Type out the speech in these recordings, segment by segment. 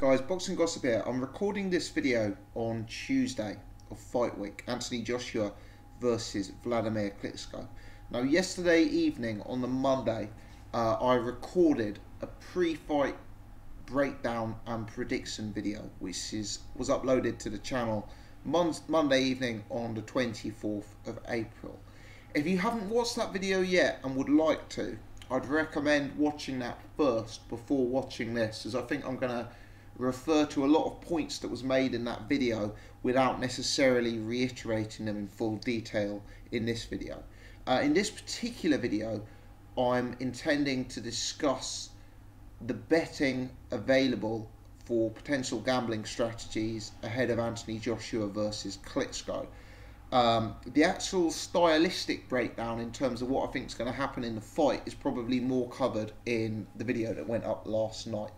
guys, Boxing Gossip here. I'm recording this video on Tuesday of fight week, Anthony Joshua versus Wladimir Klitschko. Now yesterday evening on the Monday, I recorded a pre-fight breakdown and prediction video, which was uploaded to the channel Monday evening on the 24th of April. If you haven't watched that video yet and would like to, I'd recommend watching that first before watching this, as I think I'm going to refer to a lot of points that was made in that video without necessarily reiterating them in full detail in this video. In this particular video, I'm intending to discuss the betting available for potential gambling strategies ahead of Anthony Joshua versus Klitschko. The actual stylistic breakdown in terms of what I think is going to happen in the fight is probably more covered in the video that went up last night.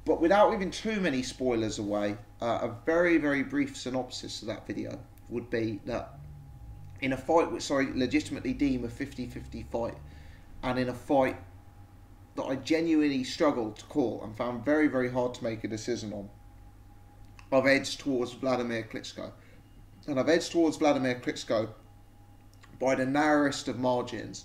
But without giving too many spoilers away, a very, very brief synopsis of that video would be that in a fight which I legitimately deem a 50-50 fight, and in a fight that I genuinely struggled to call and found very, very hard to make a decision on, I've edged towards Wladimir Klitschko. And I've edged towards Wladimir Klitschko by the narrowest of margins,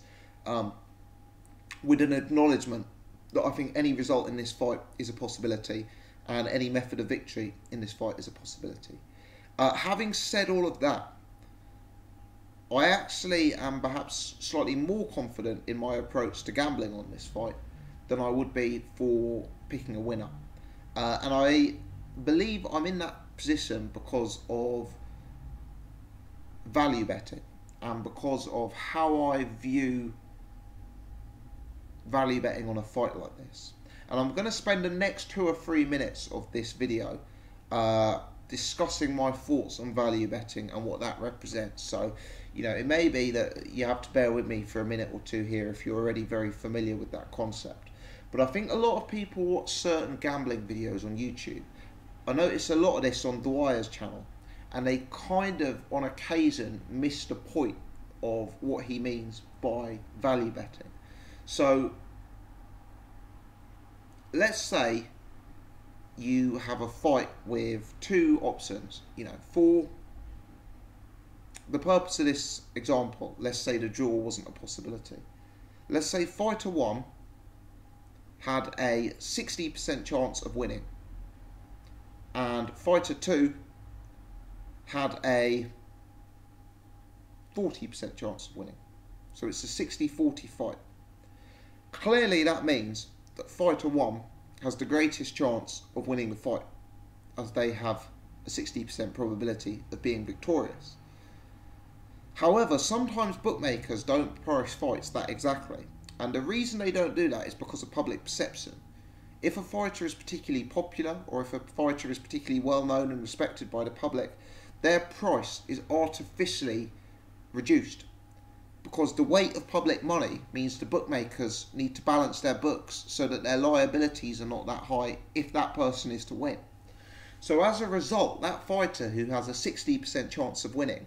with an acknowledgement that I think any result in this fight is a possibility and any method of victory in this fight is a possibility. Having said all of that, I actually am perhaps slightly more confident in my approach to gambling on this fight than I would be for picking a winner. And I believe I'm in that position because of value betting and because of how I view value betting on a fight like this. And I'm going to spend the next 2 or 3 minutes of this video discussing my thoughts on value betting and what that represents. So, you know, it may be that you have to bear with me for a minute or two here if you're already very familiar with that concept. But I think a lot of people watch certain gambling videos on YouTube. I notice a lot of this on Dwyer's channel, and they kind of, on occasion, miss the point of what he means by value betting. So, let's say you have a fight with 2 options. You know, for the purpose of this example, let's say the draw wasn't a possibility. Let's say fighter 1 had a 60% chance of winning, and fighter 2 had a 40% chance of winning. So it's a 60-40 fight. Clearly that means that fighter 1 has the greatest chance of winning the fight, as they have a 60% probability of being victorious. However, sometimes bookmakers don't price fights that exactly, and the reason they don't do that is because of public perception. If a fighter is particularly popular, or if a fighter is particularly well known and respected by the public, their price is artificially reduced, because the weight of public money means the bookmakers need to balance their books so that their liabilities are not that high if that person is to win. So as a result, that fighter who has a 60% chance of winning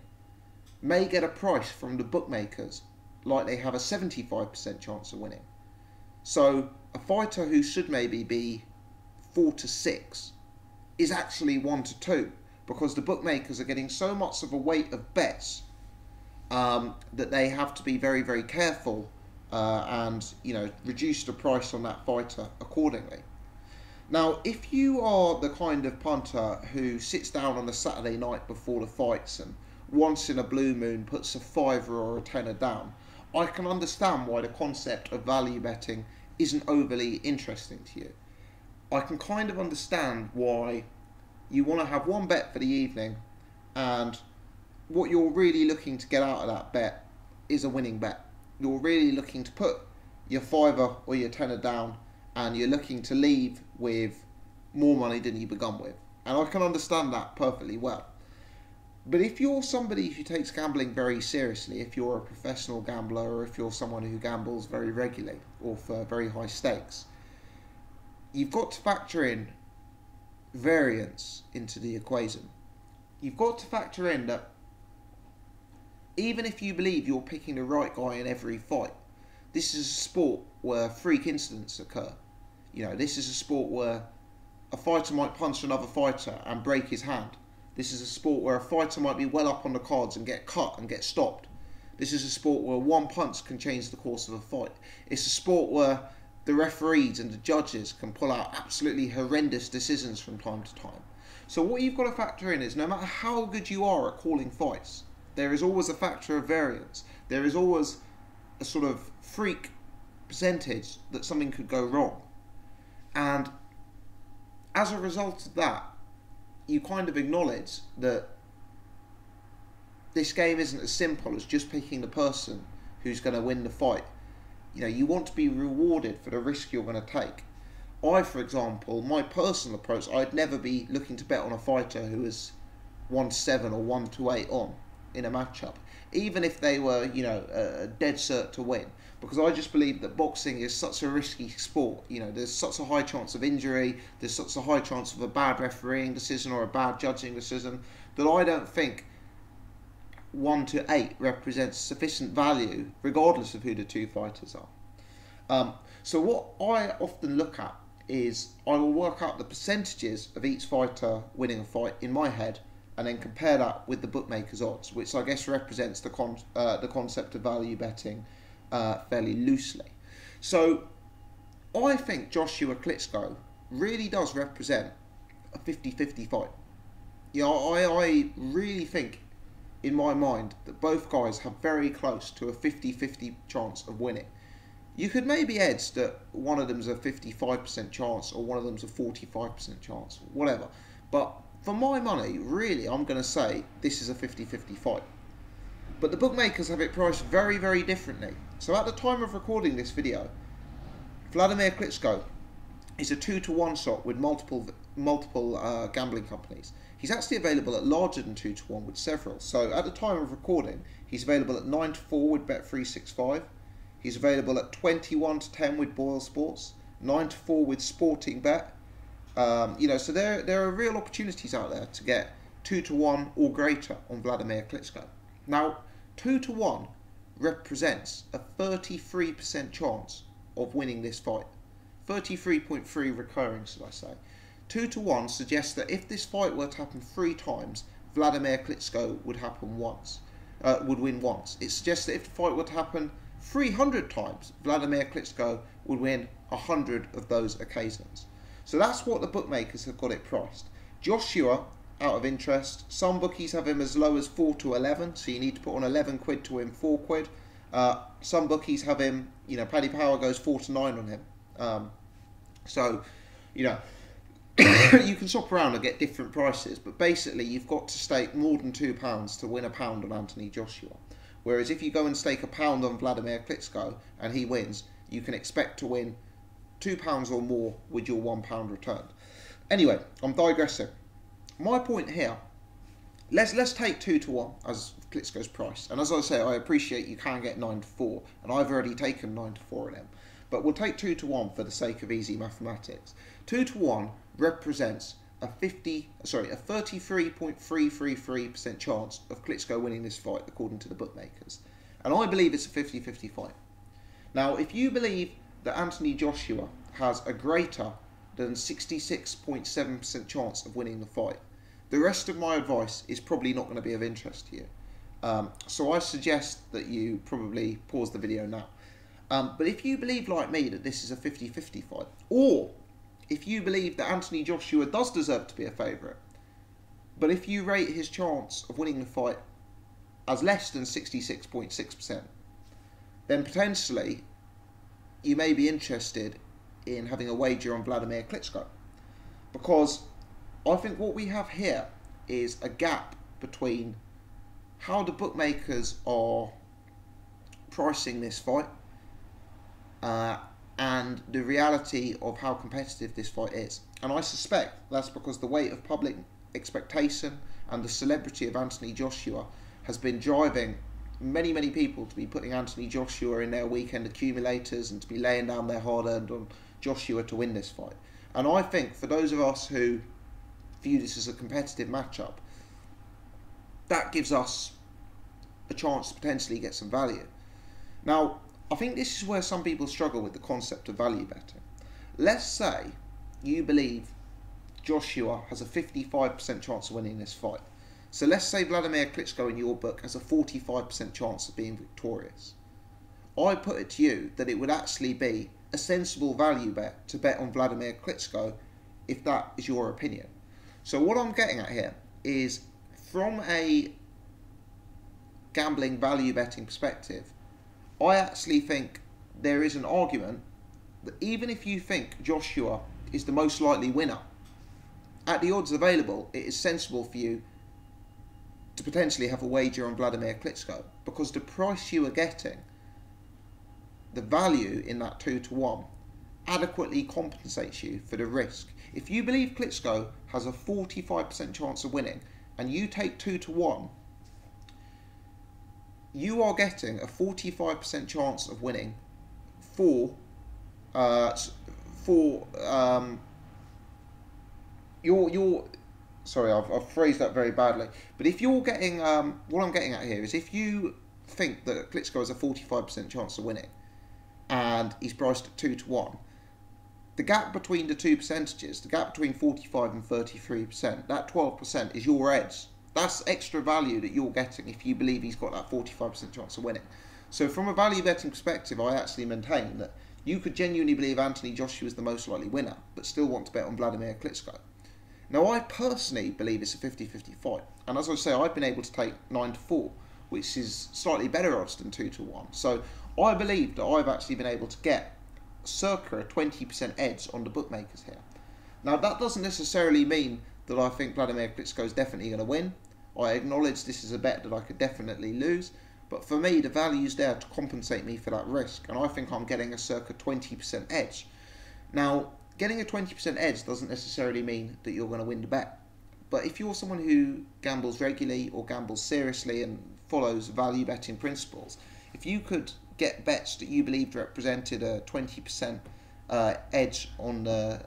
may get a price from the bookmakers like they have a 75% chance of winning. So a fighter who should maybe be 4-6 is actually 1-2, because the bookmakers are getting so much of a weight of bets that they have to be very, very careful and, you know, reduce the price on that fighter accordingly. Now, if you are the kind of punter who sits down on a Saturday night before the fights and once in a blue moon puts a $5 or a $10 down, I can understand why the concept of value betting isn't overly interesting to you. I can kind of understand why you want to have one bet for the evening, and what you're really looking to get out of that bet is a winning bet. You're really looking to put your $5 or your $10 down, and you're looking to leave with more money than you begun with. And I can understand that perfectly well. But if you're somebody who takes gambling very seriously, if you're a professional gambler, or if you're someone who gambles very regularly or for very high stakes, you've got to factor in variance into the equation. You've got to factor in that even if you believe you're picking the right guy in every fight, this is a sport where freak incidents occur. You know, this is a sport where a fighter might punch another fighter and break his hand. This is a sport where a fighter might be well up on the cards and get cut and get stopped. This is a sport where one punch can change the course of a fight. It's a sport where the referees and the judges can pull out absolutely horrendous decisions from time to time. So what you've got to factor in is no matter how good you are at calling fights, there is always a factor of variance. There is always a sort of freak percentage that something could go wrong. And as a result of that, you kind of acknowledge that this game isn't as simple as just picking the person who's going to win the fight. You know, you want to be rewarded for the risk you're going to take. I, for example, my personal approach, I'd never be looking to bet on a fighter who is 1-7 or 1-8 on in a matchup, even if they were, you know, a dead cert to win, because I just believe that boxing is such a risky sport. You know, there's such a high chance of injury, there's such a high chance of a bad refereeing decision or a bad judging decision, that I don't think 1-8 represents sufficient value, regardless of who the two fighters are. So what I often look at is I will work out the percentages of each fighter winning a fight in my head, and then compare that with the bookmakers' odds, which I guess represents the concept of value betting fairly loosely. So I think Joshua Klitschko really does represent a 50-50 fight. You know, I really think in my mind that both guys have very close to a 50-50 chance of winning. You could maybe edge that one of them's a 55% chance or one of them's a 45% chance, whatever. But for my money, really, I'm going to say this is a 50-50 fight. But the bookmakers have it priced very, very differently. So at the time of recording this video, Wladimir Klitschko is a 2-1 shot with multiple gambling companies. He's actually available at larger than 2-1 with several. So at the time of recording, he's available at 9-4 with Bet365. He's available at 21-10 with Boyle Sports, 9-4 with Sporting Bet. You know, so there are real opportunities out there to get 2-1 or greater on Wladimir Klitschko. Now, 2-1 represents a 33% chance of winning this fight. 33.3 recurring, should I say. 2-1 suggests that if this fight were to happen 3 times, Wladimir Klitschko would win once. It suggests that if the fight were to happen 300 times, Wladimir Klitschko would win 100 of those occasions. So that's what the bookmakers have got it priced. Joshua, out of interest, some bookies have him as low as 4-11, so you need to put on 11 quid to win 4 quid. Some bookies have him, you know, Paddy Power goes 4-9 on him. So, you know, you can shop around and get different prices, but basically you've got to stake more than £2 to win £1 on Anthony Joshua. Whereas if you go and stake £1 on Wladimir Klitschko and he wins, you can expect to win £2 or more with your £1 returned. Anyway, I'm digressing. My point here, let's take 2-1 as Klitschko's price. And as I say, I appreciate you can get 9-4, and I've already taken 9-4 of them. But we'll take 2-1 for the sake of easy mathematics. 2-1 represents a 33.333% chance of Klitschko winning this fight, according to the bookmakers. And I believe it's a 50-50 fight. Now, if you believe that Anthony Joshua has a greater than 66.7% chance of winning the fight, the rest of my advice is probably not going to be of interest to you. So I suggest that you probably pause the video now. But if you believe, like me, that this is a 50-50 fight, or if you believe that Anthony Joshua does deserve to be a favourite, but if you rate his chance of winning the fight as less than 66.6%, then potentially you may be interested in having a wager on Wladimir Klitschko. Because I think what we have here is a gap between how the bookmakers are pricing this fight and the reality of how competitive this fight is. And I suspect that's because the weight of public expectation and the celebrity of Anthony Joshua has been driving many people to be putting Anthony Joshua in their weekend accumulators and to be laying down their hard-earned on Joshua to win this fight. And I think for those of us who view this as a competitive matchup, that gives us a chance to potentially get some value. Now, I think this is where some people struggle with the concept of value betting. Let's say you believe Joshua has a 55% chance of winning this fight. So let's say Wladimir Klitschko in your book has a 45% chance of being victorious. I put it to you that it would actually be a sensible value bet to bet on Wladimir Klitschko if that is your opinion. So what I'm getting at here is, from a gambling value betting perspective, I actually think there is an argument that even if you think Joshua is the most likely winner, at the odds available, it is sensible for you to potentially have a wager on Wladimir Klitschko, because the price you are getting, the value in that 2-1, adequately compensates you for the risk. If you believe Klitschko has a 45% chance of winning and you take 2-1, you are getting a 45% chance of winning for your sorry, I've phrased that very badly. But if you're getting, what I'm getting at here is, if you think that Klitschko has a 45% chance of winning and he's priced at 2-1, the gap between the two percentages, the gap between 45 and 33%, that 12% is your edge. That's extra value that you're getting if you believe he's got that 45% chance of winning. So from a value betting perspective, I actually maintain that you could genuinely believe Anthony Joshua is the most likely winner, but still want to bet on Wladimir Klitschko. Now, I personally believe it's a 50-50 fight. And as I say, I've been able to take 9-4, which is slightly better odds than 2-1. So I believe that I've actually been able to get circa a 20% edge on the bookmakers here. Now, that doesn't necessarily mean that I think Wladimir Klitschko is definitely going to win. I acknowledge this is a bet that I could definitely lose. But for me, the value's there to compensate me for that risk. And I think I'm getting a circa 20% edge. Now, getting a 20% edge doesn't necessarily mean that you're going to win the bet. But if you're someone who gambles regularly or gambles seriously and follows value betting principles, if you could get bets that you believed represented a 20% edge on the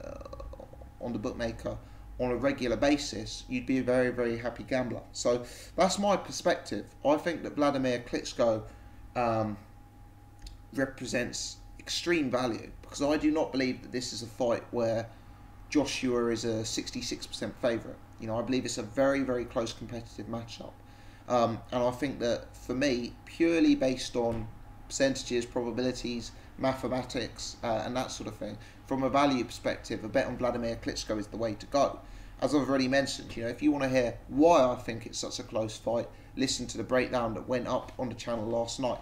bookmaker on a regular basis, you'd be a very, very happy gambler. So that's my perspective. I think that Wladimir Klitschko represents extreme value, because I do not believe that this is a fight where Joshua is a 66% favourite. You know, I believe it's a very, very close competitive matchup. And I think that, for me, purely based on percentages, probabilities, mathematics, and that sort of thing, from a value perspective, a bet on Wladimir Klitschko is the way to go. As I've already mentioned, you know, if you want to hear why I think it's such a close fight, listen to the breakdown that went up on the channel last night.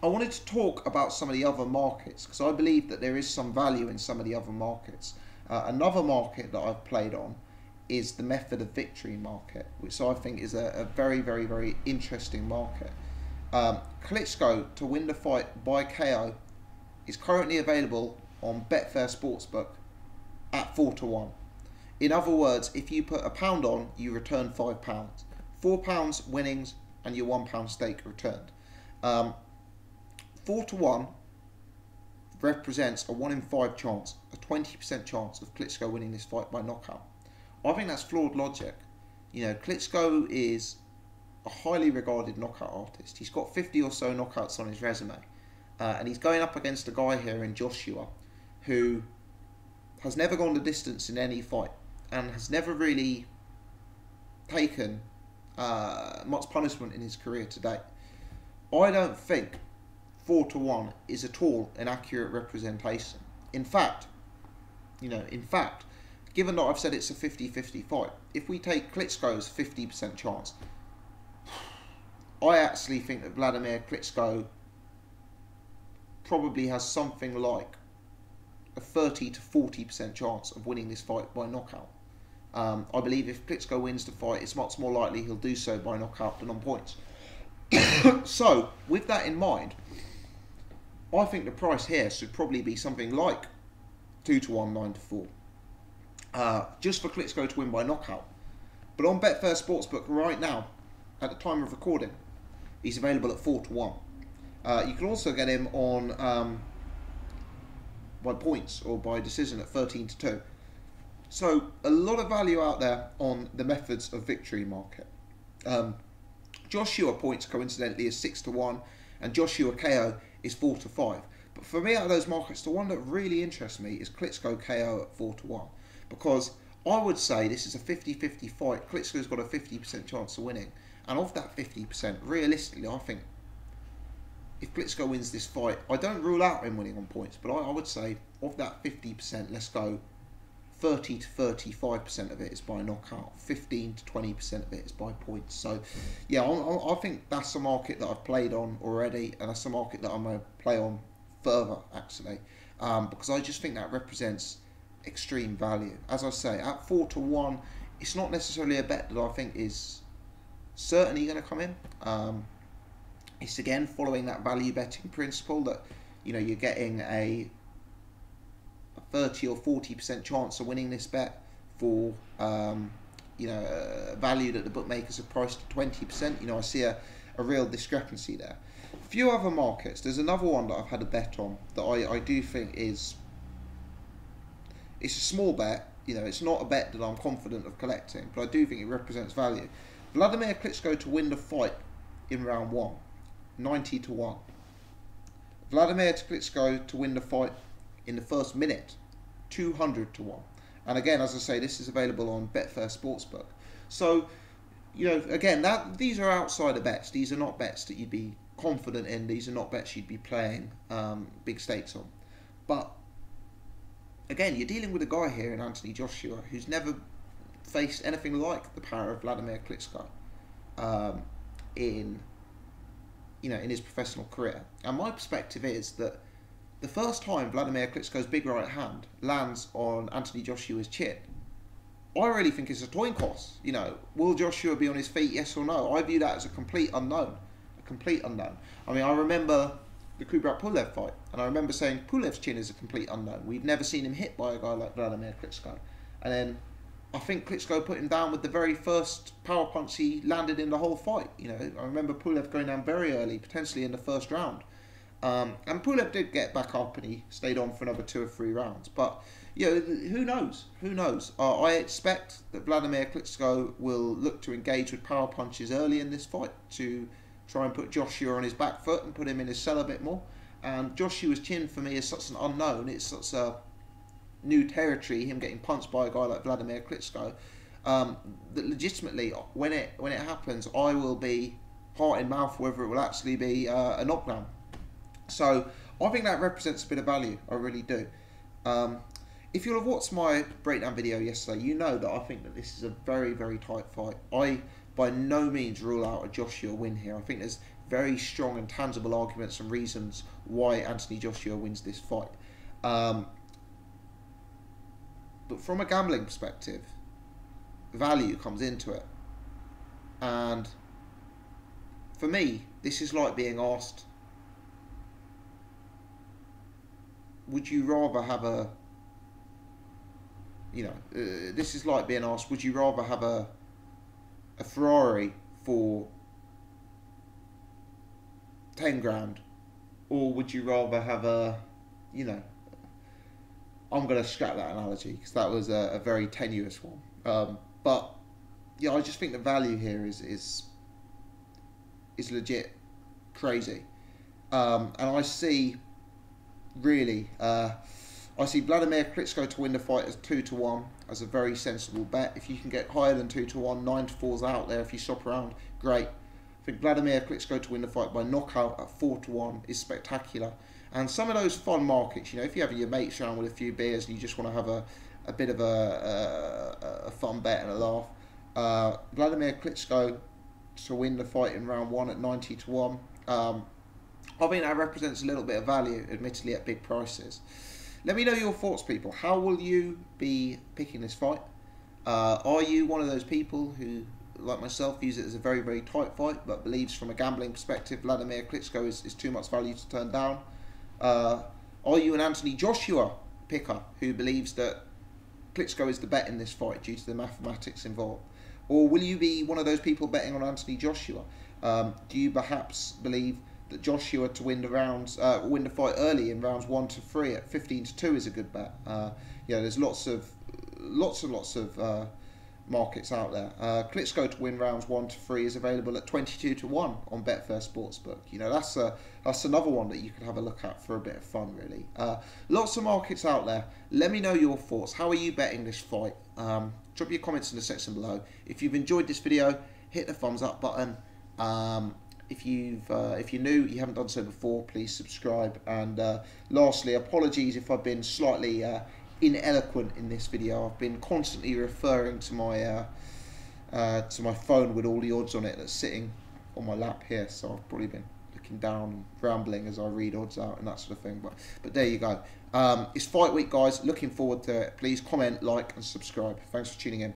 I wanted to talk about some of the other markets, because I believe that there is some value in some of the other markets. Another market that I've played on is the method of victory market, which I think is a very, very, very interesting market. Klitschko to win the fight by KO is currently available on Betfair Sportsbook at 4-1. In other words, if you put £1 on, you return £5. £4 winnings and your £1 stake returned. 4-1 represents a 1 in 5 chance, a 20% chance of Klitschko winning this fight by knockout. I think that's flawed logic. You know, Klitschko is a highly regarded knockout artist. He's got 50 or so knockouts on his resume. And he's going up against a guy here in Joshua who has never gone the distance in any fight and has never really taken much punishment in his career to date. I don't think 4-1 is at all an accurate representation. In fact, given that I've said it's a 50-50 fight, if we take Klitschko's 50% chance, I actually think that Wladimir Klitschko probably has something like a 30 to 40% chance of winning this fight by knockout. I believe if Klitschko wins the fight, it's much more likely he'll do so by knockout than on points. So, with that in mind, I think the price here should probably be something like 2-1, 9-4. Just for Klitschko to win by knockout. But on Betfair Sportsbook right now, at the time of recording, he's available at 4-1. You can also get him on by points or by decision at 13-2. So a lot of value out there on the methods of victory market. Joshua points coincidentally is 6-1, and Joshua KO is 4-5. But for me, out of those markets, the one that really interests me is Klitschko KO at 4-1. because I would say this is a 50-50 fight. Klitschko's got a 50% chance of winning, and of that 50%, realistically, I think if Klitschko wins this fight, I don't rule out him winning on points, but I would say of that 50%, let's go 30 to 35% of it is by knockout, 15 to 20% of it is by points. So yeah, I think that's a market that I've played on already, and that's a market that I'm going to play on further, actually, because I just think that represents extreme value. As I say, at 4 to 1, it's not necessarily a bet that I think is certainly going to come in. It's again following that value betting principle that, you know, you're getting a 30 or 40% chance of winning this bet for you know, a value that the bookmakers have priced at 20%. You know, I see a real discrepancy there. A few other markets. There's another one that I've had a bet on that I do think it's a small bet. You know, it's not a bet that I'm confident of collecting, but I do think it represents value. Wladimir Klitschko to win the fight in round 1, 90 to 1. Wladimir Klitschko to win the fight in the first minute, 200 to 1. And again, as I say, this is available on Betfair Sportsbook. So, you know, again, these are outsider bets. These are not bets that you'd be confident in. These are not bets you'd be playing big stakes on. But again, you're dealing with a guy here in Anthony Joshua who's never faced anything like the power of Wladimir Klitschko in his professional career. And my perspective is that the first time Wladimir Klitschko's big right hand lands on Anthony Joshua's chin, I really think it's a coin toss. You know, will Joshua be on his feet, yes or no? I view that as a complete unknown. I mean, I remember the Kubrat Pulev fight, and I remember saying Pulev's chin is a complete unknown. We've never seen him hit by a guy like Wladimir Klitschko. And then I think Klitschko put him down with the very first power punch he landed in the whole fight. You know, I remember Pulev going down very early, potentially in the first round. And Pulev did get back up and he stayed on for another 2 or 3 rounds. But, you know, who knows? Who knows? I expect that Wladimir Klitschko will look to engage with power punches early in this fight to try and put Joshua on his back foot and put him in his cell a bit more. And Joshua's chin, for me, is such an unknown. It's such a new territory, him getting punched by a guy like Wladimir Klitschko, that legitimately, when it happens, I will be heart in mouth whether it will actually be a knockdown. So I think that represents a bit of value. I really do. If you'll have watched my breakdown video yesterday, you know that I think that this is a very, very tight fight. I by no means rule out a Joshua win here. I think there's very strong and tangible arguments and reasons why Anthony Joshua wins this fight. But from a gambling perspective, value comes into it. And for me, this is like being asked, would you rather have this is like being asked, would you rather have a Ferrari for 10 grand, or would you rather have I'm going to scrap that analogy because that was a very tenuous one. But yeah, I just think the value here is legit crazy. And I see really, I see Wladimir Klitschko to win the fight as 2 to 1 as a very sensible bet. If you can get higher than 2 to 1, 9 to 4's out there. If you shop around, great. I think Wladimir Klitschko to win the fight by knockout at 4 to 1 is spectacular. And some of those fun markets, you know, if you have your mates around with a few beers and you just want to have a bit of a fun bet and a laugh, Wladimir Klitschko to win the fight in round 1 at 90 to 1. I think that represents a little bit of value, admittedly at big prices. Let me know your thoughts, people. How will you be picking this fight? Are you one of those people who, like myself, views it as a very, very tight fight, but believes from a gambling perspective Wladimir Klitschko is too much value to turn down? Are you an Anthony Joshua picker who believes that Klitschko is the bet in this fight due to the mathematics involved? Or will you be one of those people betting on Anthony Joshua? Do you perhaps believe that Joshua to win the fight early in rounds 1 to 3 at 15 to 2 is a good bet? There's lots of markets out there. Klitschko to win rounds 1 to 3 is available at 22 to 1 on Betfair Sportsbook. You know, that's another one that you can have a look at for a bit of fun, really. Lots of markets out there. Let me know your thoughts. How are you betting this fight? Drop your comments in the section below. If you've enjoyed this video, hit the thumbs up button. If you're new, you haven't done so before, please subscribe. And lastly, apologies if I've been slightly ineloquent in this video. I've been constantly referring to my phone with all the odds on it that's sitting on my lap here, so I've probably been looking down and rambling as I read odds out and that sort of thing. But there you go. It's fight week, guys. Looking forward to it. Please comment, like, and subscribe. Thanks for tuning in.